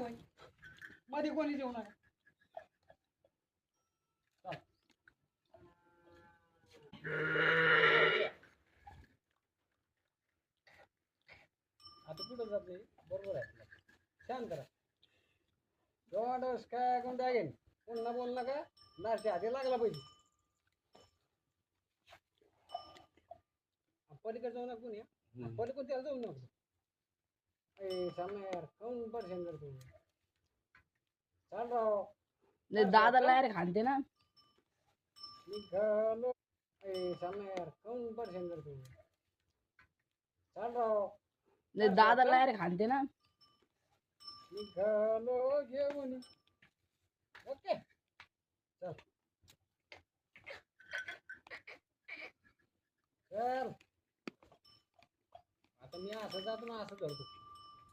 माग मध्ये कोणी जेवू नका. आता कुठं जाते बरोबर आहे. छान करा. दोडस काय कोणता आहे पुन्हा बोल नका. नाश्ते आधी लागला पाहिजे. पलीकडे जाऊ नका कोणी. पलीकडे त्याला जाऊ नको. सामने यार कौन परेशान करतो. चाल राव दादाला यार खाते ना निघालो. सामने यार कौन परेशान करतो. चाल राव दादाला यार खाते ना निघालो घेऊन. ओके चल चल. आता मी असं जातो ना असं धरतो.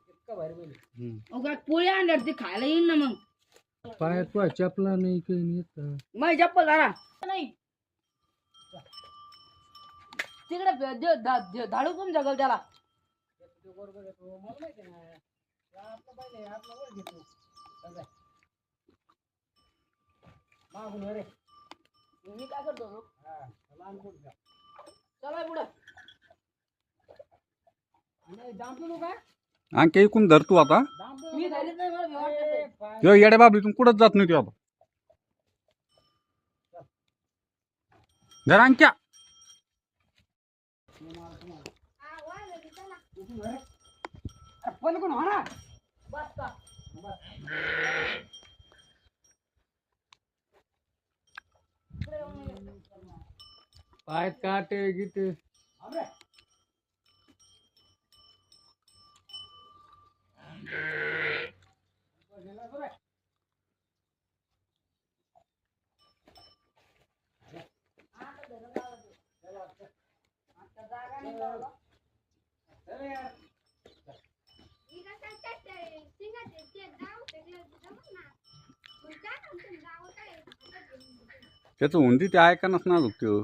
इतका भारी म्हणजे पोळी आणल्यावर ती खायला येईल ना मग. पायात पाय चपला नाही काही नाही. मग चप्पल घाला नाही तिकडे धाडू कोण जगल त्याला. बरोबर येतो मला माहिती ना. आपलं पाहिजे आपला वर घेतो. मागून रे मी काय करतो हा लहान कुठं का चला पुढं नाही दांपू नका. आणखी ऐकून धर तू आता. मी धरीत नाही मला भीती वाटते. ह्यो येड्या बाबली तू कुठंच जात नाही तू आता. धर अंक्या. पण कोण होणार बस का पाय काटे गीते त्याचं हुंदी ते ऐकानच ना तो.